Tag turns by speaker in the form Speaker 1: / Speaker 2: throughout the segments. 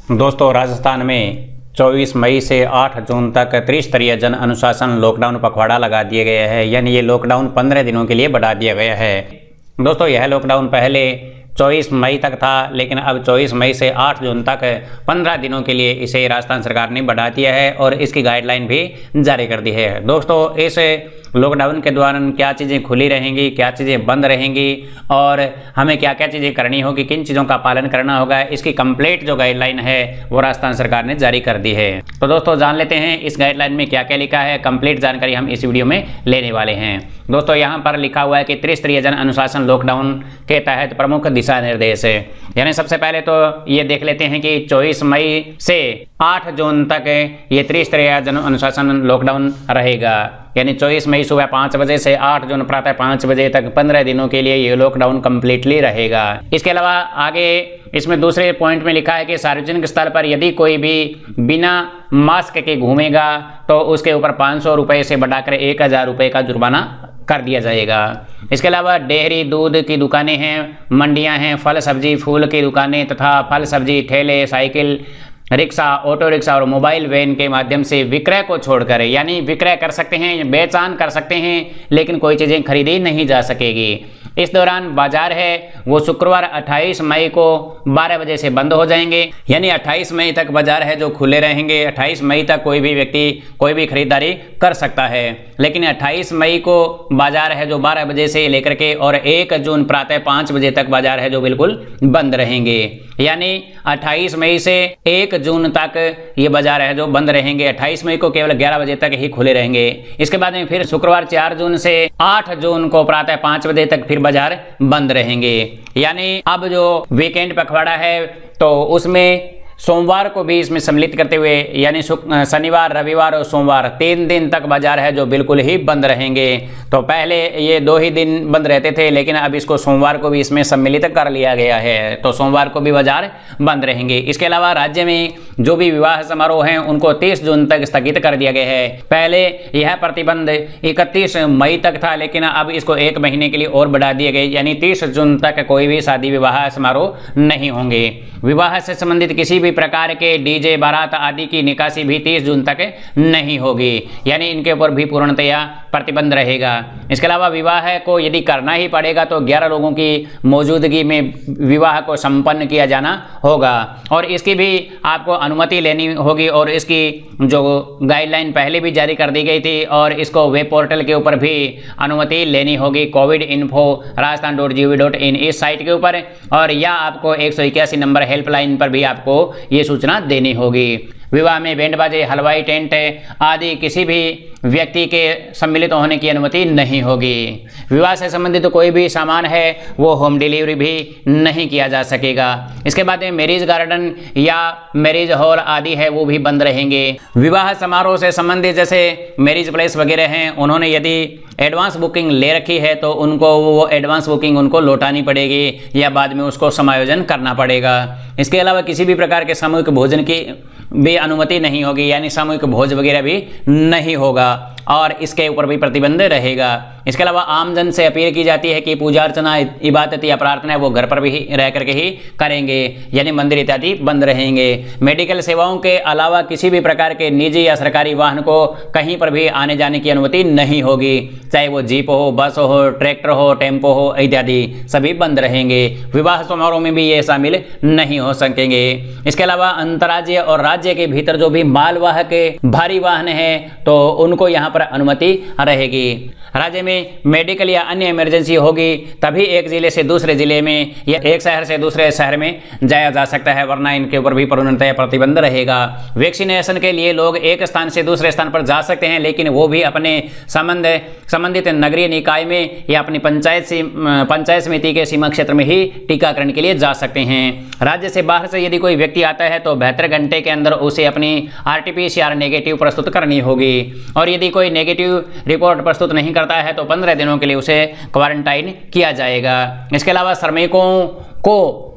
Speaker 1: दोस्तों, राजस्थान में 24 मई से 8 जून तक त्रिस्तरीय जन अनुशासन लॉकडाउन पखवाड़ा लगा दिया गया है। यानी ये लॉकडाउन 15 दिनों के लिए बढ़ा दिया गया है। दोस्तों, यह लॉकडाउन पहले 24 मई तक था, लेकिन अब 24 मई से 8 जून तक 15 दिनों के लिए इसे राजस्थान सरकार ने बढ़ा दिया है और इसकी गाइडलाइन भी जारी कर दी है। दोस्तों, इस लॉकडाउन के दौरान क्या चीज़ें खुली रहेंगी, क्या चीज़ें बंद रहेंगी और हमें क्या क्या चीज़ें करनी होगी, किन चीज़ों का पालन करना होगा, इसकी कंप्लीट जो गाइडलाइन है वो राजस्थान सरकार ने जारी कर दी है। तो दोस्तों, जान लेते हैं इस गाइडलाइन में क्या क्या लिखा है। कंप्लीट जानकारी हम इस वीडियो में लेने वाले हैं। दोस्तों, यहाँ पर लिखा हुआ है कि त्रिस्तरीय जन अनुशासन लॉकडाउन के तहत प्रमुख दिशा निर्देश है। यानी सबसे पहले तो ये देख लेते हैं कि 24 मई से 8 जून तक ये त्रिस्तरीय जन अनुशासन लॉकडाउन रहेगा। यानी 24 मई सुबह 5 बजे से 8 जून प्रातः 5 बजे तक 15 दिनों के लिए ये लॉकडाउन कंप्लीटली रहेगा। इसके अलावा आगे इसमें दूसरे पॉइंट में लिखा है कि सार्वजनिक स्थल पर यदि कोई भी बिना मास्क के घूमेगा तो उसके ऊपर 500 रुपये से बढ़ाकर 1000 रुपये का जुर्माना कर दिया जाएगा। इसके अलावा डेयरी, दूध की दुकानें हैं, मंडियां हैं, फल सब्जी फूल की दुकानें तथा फल सब्जी ठेले, साइकिल रिक्शा, ऑटो रिक्शा और मोबाइल वैन के माध्यम से विक्रय को छोड़कर, यानी विक्रय कर सकते हैं, बेचान कर सकते हैं, लेकिन कोई चीज़ें खरीदी नहीं जा सकेगी। इस दौरान बाजार है वो शुक्रवार 28 मई को 12 बजे से बंद हो जाएंगे। यानी 28 मई तक बाजार है जो खुले रहेंगे। 28 मई तक कोई भी व्यक्ति कोई भी खरीदारी कर सकता है, लेकिन 28 मई को बाजार है जो 12 बजे से लेकर के और 1 जून प्रातः 5 बजे तक बाजार है जो बिल्कुल बंद रहेंगे। यानी 28 मई से 1 जून तक ये बाजार है जो बंद रहेंगे। 28 मई को केवल 11 बजे तक ही खुले रहेंगे। इसके बाद में फिर शुक्रवार 4 जून से 8 जून को प्रातः 5 बजे तक फिर बाजार बंद रहेंगे। यानी अब जो वीकेंड पखवाड़ा है तो उसमें सोमवार को भी इसमें सम्मिलित करते हुए, यानी शनिवार, रविवार और सोमवार 3 दिन तक बाजार है जो बिल्कुल ही बंद रहेंगे। तो पहले ये 2 ही दिन बंद रहते थे, लेकिन अब इसको सोमवार को भी इसमें सम्मिलित कर लिया गया है, तो सोमवार को भी बाजार बंद रहेंगे। इसके अलावा राज्य में जो भी विवाह समारोह हैं उनको 30 जून तक स्थगित कर दिया गया है। पहले यह प्रतिबंध 31 मई तक था, लेकिन अब इसको 1 महीने के लिए और बढ़ा दिए गए। यानी 30 जून तक कोई भी शादी विवाह समारोह नहीं होंगे। विवाह से संबंधित किसी भी प्रकार के डीजे, बारात आदि की निकासी भी 30 जून तक नहीं होगी। यानी इनके ऊपर भी पूर्णतया प्रतिबंध रहेगा। इसके अलावा विवाह को यदि करना ही पड़ेगा तो 11 लोगों की मौजूदगी में विवाह को संपन्न किया जाना होगा और इसकी भी आपको अनुमति लेनी होगी। और इसकी जो गाइडलाइन पहले भी जारी कर दी गई थी और इसको वेब पोर्टल के ऊपर भी अनुमति लेनी होगी covidinfo.rajasthan.gov.in इस साइट के ऊपर, और या आपको 181 नंबर हेल्पलाइन पर भी आपको ये सूचना देनी होगी। विवाह में बैंड बाजे, हलवाई, टेंट आदि किसी भी व्यक्ति के सम्मिलित होने की अनुमति नहीं होगी। विवाह से संबंधित कोई भी सामान है वो होम डिलीवरी भी नहीं किया जा सकेगा। इसके बाद में मैरिज गार्डन या मैरिज हॉल आदि है वो भी बंद रहेंगे। विवाह समारोह से संबंधित जैसे मैरिज प्लेस वगैरह हैं, उन्होंने यदि एडवांस बुकिंग ले रखी है तो उनको वो एडवांस बुकिंग उनको लौटानी पड़ेगी या बाद में उसको समायोजन करना पड़ेगा। इसके अलावा किसी भी प्रकार के सामूहिक भोजन की भी अनुमति नहीं होगी, यानी सामूहिक भोज वगैरह भी नहीं होगा और इसके ऊपर भी प्रतिबंध रहेगा। इसके अलावा आमजन से अपील की जाती है कि पूजा अर्चना, इबादत या प्रार्थना वो घर पर भी रह करके ही करेंगे, यानी मंदिर इत्यादि बंद रहेंगे। मेडिकल सेवाओं के अलावा किसी भी प्रकार के निजी या सरकारी वाहन को कहीं पर भी आने जाने की अनुमति नहीं होगी, चाहे वो जीप हो, बस हो, ट्रैक्टर हो, टेम्पो हो इत्यादि सभी बंद रहेंगे। विवाह समारोह में भी ये शामिल नहीं हो सकेंगे। इसके अलावा अंतर्राज्यीय और राज्य के भीतर जो भी मालवाहक भारी वाहन है तो उनको यहाँ पर अनुमति रहेगी। राज्य में मेडिकल या अन्य इमरजेंसी होगी तभी एक जिले से दूसरे जिले में या एक शहर से दूसरे शहर में जाया जा सकता है, वरना इनके ऊपर भी पूर्णतः प्रतिबंध रहेगा। वैक्सीनेशन के लिए लोग एक स्थान से दूसरे स्थान पर जा सकते हैं, लेकिन वो भी अपने संबंधित नगरीय निकाय में या अपनी पंचायत समिति के सीमा क्षेत्र में ही टीकाकरण के लिए जा सकते हैं। राज्य से बाहर से यदि कोई व्यक्ति आता है तो 72 घंटे के अंदर उसे अपनी RT-PCR नेगेटिव प्रस्तुत करनी होगी और यदि कोई नेगेटिव रिपोर्ट प्रस्तुत नहीं करता है तो 15 दिनों के लिए उसे क्वारंटाइन किया जाएगा। इसके अलावा श्रमिकों को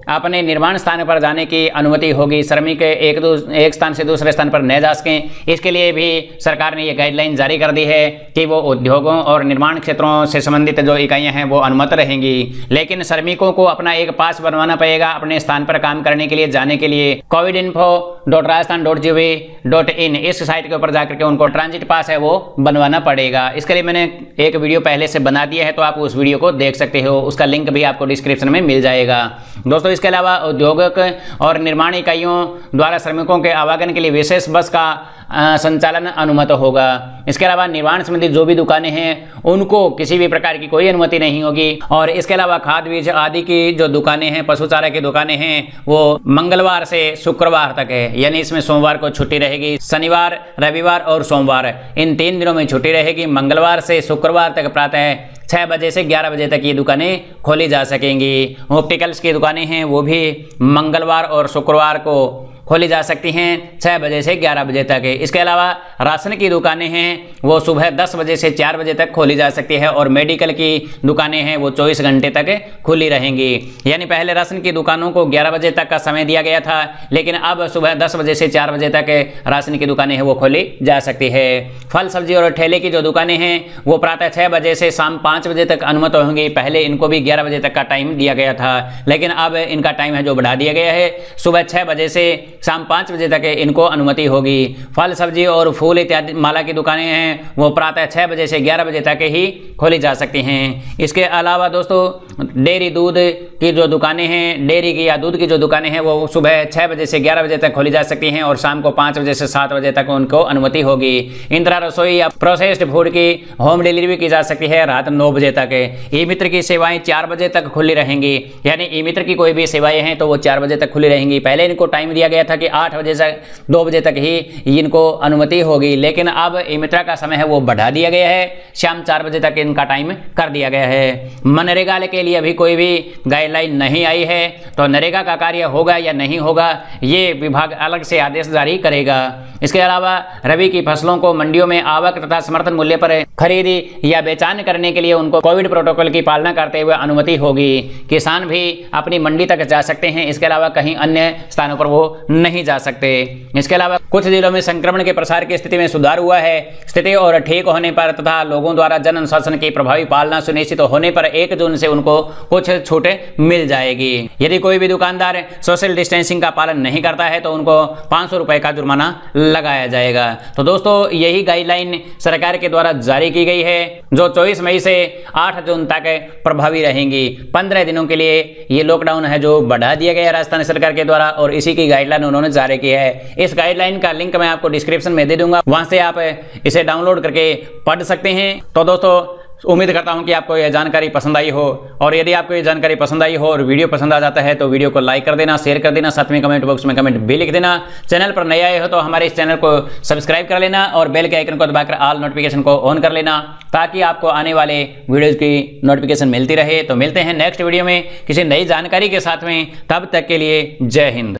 Speaker 1: अपने निर्माण स्थान पर जाने की अनुमति होगी। श्रमिक एक स्थान से दूसरे स्थान पर न जा सकें, इसके लिए भी सरकार ने ये गाइडलाइन जारी कर दी है कि वो उद्योगों और निर्माण क्षेत्रों से संबंधित जो इकाइयां हैं वो अनुमत रहेंगी। लेकिन श्रमिकों को अपना एक पास बनवाना पड़ेगा अपने स्थान पर काम करने के लिए, जाने के लिए। covidinfo.rajasthan.gov.in इस साइट के ऊपर जाकर के उनको ट्रांजिट पास है वो बनवाना पड़ेगा। इसके लिए मैंने एक वीडियो पहले से बना दिया है, तो आप उस वीडियो को देख सकते हो, उसका लिंक भी आपको डिस्क्रिप्शन में मिल जाएगा। दोस्तों, इसके अलावा उद्योगक और निर्माण इकाइयों द्वारा श्रमिकों के आवागमन के लिए विशेष बस का संचालन अनुमत होगा। इसके अलावा निर्माण संबंधी जो भी दुकानें हैं उनको किसी भी प्रकार की कोई अनुमति नहीं होगी। और इसके अलावा खाद बीज आदि की जो दुकानें हैं, पशु चारा की दुकानें हैं, वो मंगलवार से शुक्रवार तक है, यानी इसमें सोमवार को छुट्टी रहेगी। शनिवार, रविवार और सोमवार इन 3 दिनों में छुट्टी रहेगी। मंगलवार से शुक्रवार तक प्रातः 6 बजे से 11 बजे तक ये दुकानें खोली जा सकेंगी। ऑप्टिकल्स की दुकानें हैं वो भी मंगलवार और शुक्रवार को खोली जा सकती हैं 6 बजे से 11 बजे तक। इसके अलावा राशन की दुकानें हैं वो सुबह 10 बजे से 4 बजे तक खोली जा सकती है, और मेडिकल की दुकानें हैं वो 24 घंटे तक खुली रहेंगी। यानी पहले राशन की दुकानों को 11 बजे तक का समय दिया गया था, लेकिन अब सुबह 10 बजे से 4 बजे तक राशन की दुकानें हैं वो खोली जा सकती है। फल सब्जी और ठेले की जो दुकानें हैं वो प्रातः 6 बजे से शाम 5 बजे तक अनुमत होंगी। पहले इनको भी 11 बजे तक का टाइम दिया गया था, लेकिन अब इनका टाइम है जो बढ़ा दिया गया है। सुबह 6 बजे से शाम 5 बजे तक इनको अनुमति होगी। फल सब्जी और फूल इत्यादि माला की दुकानें हैं वो प्रातः 6 बजे से 11 बजे तक ही खोली जा सकती हैं। इसके अलावा दोस्तों, डेयरी दूध की जो दुकानें हैं, डेयरी की या दूध की जो दुकानें हैं वो सुबह 6 बजे से 11 बजे तक खोली जा सकती हैं, और शाम को 5 बजे से 7 बजे तक उनको अनुमति होगी। इंदिरा रसोई या प्रोसेस्ड फूड की होम डिलीवरी की जा सकती है रात 9 बजे तक। ई मित्र की सेवाएं 4 बजे तक खुली रहेंगी, यानी ई मित्र की कोई भी सेवाएं हैं तो वो 4 बजे तक खुली रहेंगी। पहले इनको टाइम दिया गया था कि 8 बजे से 2 बजे तक ही इनको अनुमति होगी, लेकिन अब ई मित्रा का समय है वो बढ़ा दिया गया है, शाम 4 बजे तक इनका टाइम कर दिया गया है। मनरेगा के लिए अभी कोई भी गाइडलाइन नहीं आई है, तो नरेगा का कार्य होगा या नहीं होगा ये विभाग अलग से आदेश जारी करेगा। इसके अलावा रबी की फसलों को मंडियों में आवक तथा समर्थन मूल्य पर खरीदी या बेचान करने के लिए उनको कोविड प्रोटोकॉल की पालना करते हुए अनुमति होगी। किसान भी अपनी मंडी तक जा सकते हैं, इसके अलावा कहीं अन्य स्थानों पर वो नहीं जा सकते। इसके अलावा कुछ जिलों में संक्रमण के प्रसार की स्थिति में सुधार हुआ है। स्थिति और ठीक होने पर तथा लोगों द्वारा जन अनुशासन की प्रभावी पालना सुनिश्चित होने पर 1 जून से उनको कुछ छूटें मिल जाएगी। यदि कोई भी दुकानदार सोशल डिस्टेंसिंग का पालन नहीं करता है तो उनको 500 रुपए का जुर्माना लगाया जाएगा। तो दोस्तों, यही गाइडलाइन सरकार के द्वारा जारी की गई है, जो 24 मई से 8 जून तक प्रभावी रहेंगी। 15 दिनों के लिए ये लॉकडाउन है जो बढ़ा दिया गया है राजस्थान सरकार के द्वारा, और इसी की गाइडलाइन उन्होंने जारी की है। इस गाइडलाइन का लिंक मैं आपको डिस्क्रिप्शन में दे दूंगा, वहां से आप इसे डाउनलोड करके पढ़ सकते हैं। तो दोस्तों, उम्मीद करता हूं कि आपको यह जानकारी पसंद आई हो, और यदि आपको ये जानकारी पसंद आई हो और वीडियो पसंद आ जाता है तो वीडियो को लाइक कर देना, शेयर कर देना, साथ में कमेंट बॉक्स में कमेंट भी लिख देना। चैनल पर नए आए हो तो हमारे इस चैनल को सब्सक्राइब कर लेना और बेल के आइकन को दबाकर ऑल नोटिफिकेशन को ऑन कर लेना, ताकि आपको आने वाले वीडियोज की नोटिफिकेशन मिलती रहे। तो मिलते हैं नेक्स्ट वीडियो में किसी नई जानकारी के साथ में, तब तक के लिए जय हिंद।